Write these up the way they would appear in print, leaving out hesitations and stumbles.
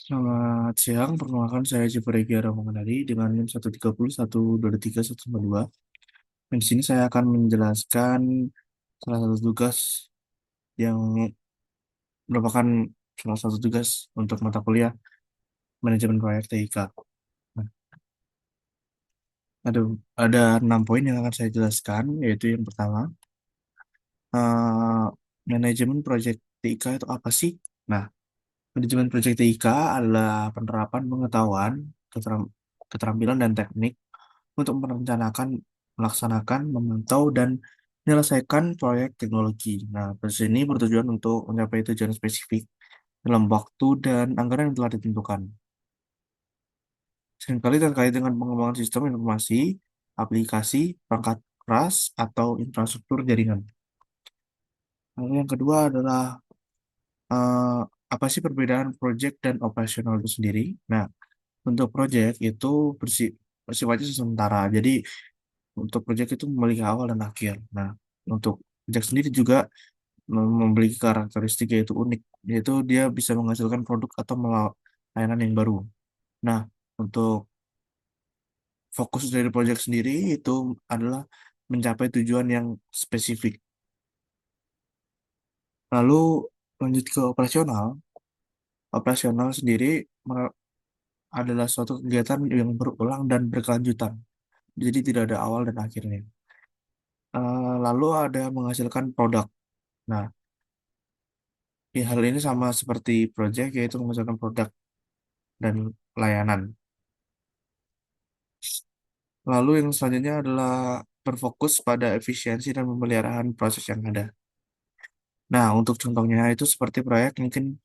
Selamat siang, perkenalkan saya Jeffrey Giara Mengenali dengan NIM 130 123 192. Dan di sini saya akan menjelaskan salah satu tugas yang merupakan salah satu tugas untuk mata kuliah manajemen proyek TIK. Nah, ada ada 6 poin yang akan saya jelaskan, yaitu yang pertama, eh, manajemen proyek TIK itu apa sih? Nah, manajemen proyek TIK adalah penerapan pengetahuan, keterampilan dan teknik untuk merencanakan, melaksanakan, memantau, dan menyelesaikan proyek teknologi. Nah, proses ini bertujuan untuk mencapai tujuan spesifik dalam waktu dan anggaran yang telah ditentukan. Seringkali terkait dengan pengembangan sistem informasi, aplikasi, perangkat keras, atau infrastruktur jaringan. Lalu yang kedua adalah eh, apa sih perbedaan proyek dan operasional itu sendiri? Nah, untuk proyek itu bersifatnya sementara. Jadi untuk proyek itu memiliki awal dan akhir. Nah, untuk proyek sendiri juga memiliki karakteristik yaitu unik, yaitu dia bisa menghasilkan produk atau layanan yang baru. Nah, untuk fokus dari proyek sendiri itu adalah mencapai tujuan yang spesifik. Lalu lanjut ke operasional. Operasional sendiri adalah suatu kegiatan yang berulang dan berkelanjutan. Jadi tidak ada awal dan akhirnya. Lalu ada menghasilkan produk. Nah, ya, hal ini sama seperti project, yaitu menghasilkan produk dan layanan. Lalu yang selanjutnya adalah berfokus pada efisiensi dan pemeliharaan proses yang ada. Nah, untuk contohnya itu seperti proyek mungkin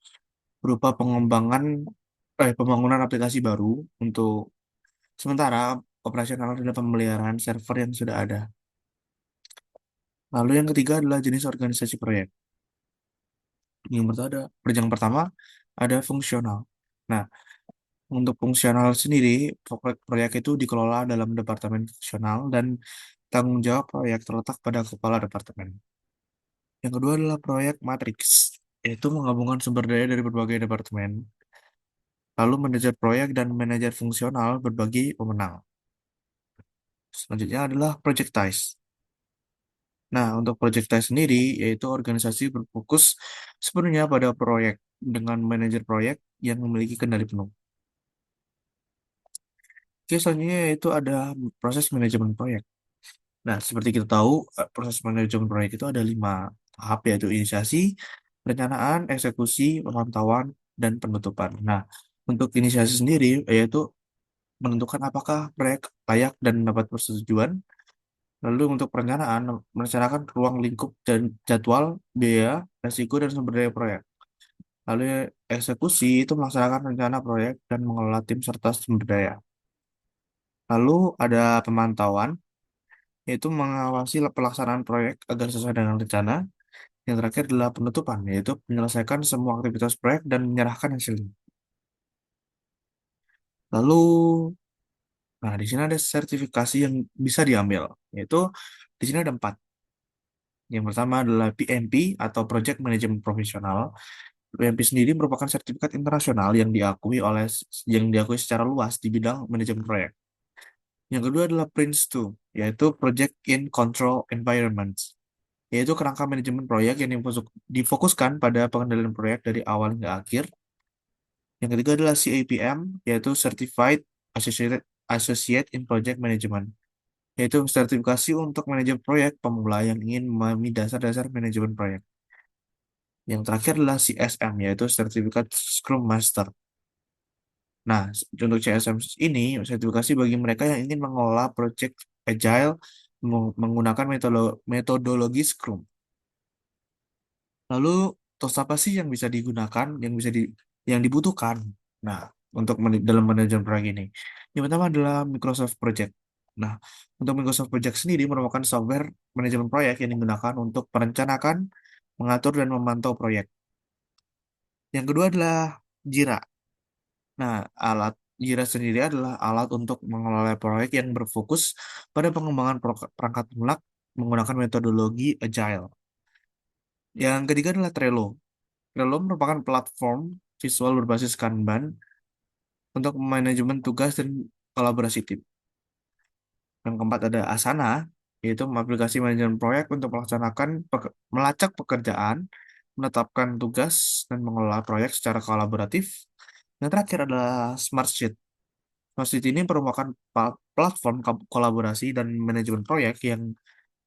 berupa pembangunan aplikasi baru untuk sementara operasional adalah pemeliharaan server yang sudah ada. Lalu yang ketiga adalah jenis organisasi proyek. Yang pertama ada fungsional. Nah, untuk fungsional sendiri, proyek itu dikelola dalam departemen fungsional dan tanggung jawab proyek terletak pada kepala departemen. Yang kedua adalah proyek matriks, yaitu menggabungkan sumber daya dari berbagai departemen. Lalu manajer proyek dan manajer fungsional berbagi pemenang. Selanjutnya adalah projectize. Nah, untuk projectize sendiri, yaitu organisasi berfokus sepenuhnya pada proyek dengan manajer proyek yang memiliki kendali penuh. Oke, selanjutnya yaitu ada proses manajemen proyek. Nah, seperti kita tahu, proses manajemen proyek itu ada 5 tahap, yaitu inisiasi, perencanaan, eksekusi, pemantauan, dan penutupan. Nah, untuk inisiasi sendiri, yaitu menentukan apakah proyek layak dan mendapat persetujuan. Lalu untuk perencanaan, merencanakan ruang lingkup dan jadwal, biaya, resiko, dan sumber daya proyek. Lalu eksekusi itu melaksanakan rencana proyek dan mengelola tim serta sumber daya. Lalu ada pemantauan, yaitu mengawasi pelaksanaan proyek agar sesuai dengan rencana. Yang terakhir adalah penutupan, yaitu menyelesaikan semua aktivitas proyek dan menyerahkan hasilnya. Lalu, nah di sini ada sertifikasi yang bisa diambil, yaitu di sini ada 4. Yang pertama adalah PMP atau Project Management Professional. PMP sendiri merupakan sertifikat internasional yang diakui secara luas di bidang manajemen proyek. Yang kedua adalah Prince 2, yaitu Project in Control Environments, yaitu kerangka manajemen proyek yang difokuskan pada pengendalian proyek dari awal hingga akhir. Yang ketiga adalah CAPM, yaitu Certified Associate in Project Management, yaitu sertifikasi untuk manajer proyek pemula yang ingin memahami dasar-dasar manajemen proyek. Yang terakhir adalah CSM, yaitu sertifikat Scrum Master. Nah, untuk CSM ini sertifikasi bagi mereka yang ingin mengelola project agile menggunakan metodologi Scrum. Lalu, tools apa sih yang bisa digunakan, yang dibutuhkan? Nah, untuk dalam manajemen proyek ini, yang pertama adalah Microsoft Project. Nah, untuk Microsoft Project sendiri merupakan software manajemen proyek yang digunakan untuk merencanakan, mengatur, dan memantau proyek. Yang kedua adalah Jira. Nah, Jira sendiri adalah alat untuk mengelola proyek yang berfokus pada pengembangan perangkat lunak menggunakan metodologi Agile. Yang ketiga adalah Trello. Trello merupakan platform visual berbasis Kanban untuk manajemen tugas dan kolaborasi tim. Yang keempat ada Asana, yaitu aplikasi manajemen proyek untuk melaksanakan melacak pekerjaan, menetapkan tugas, dan mengelola proyek secara kolaboratif. Yang terakhir adalah Smartsheet. Smartsheet ini merupakan platform kolaborasi dan manajemen proyek yang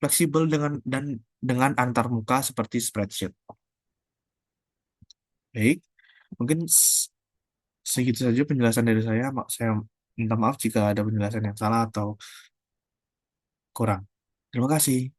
fleksibel dengan antar muka seperti spreadsheet. Baik, mungkin segitu saja penjelasan dari saya. Saya minta maaf jika ada penjelasan yang salah atau kurang. Terima kasih.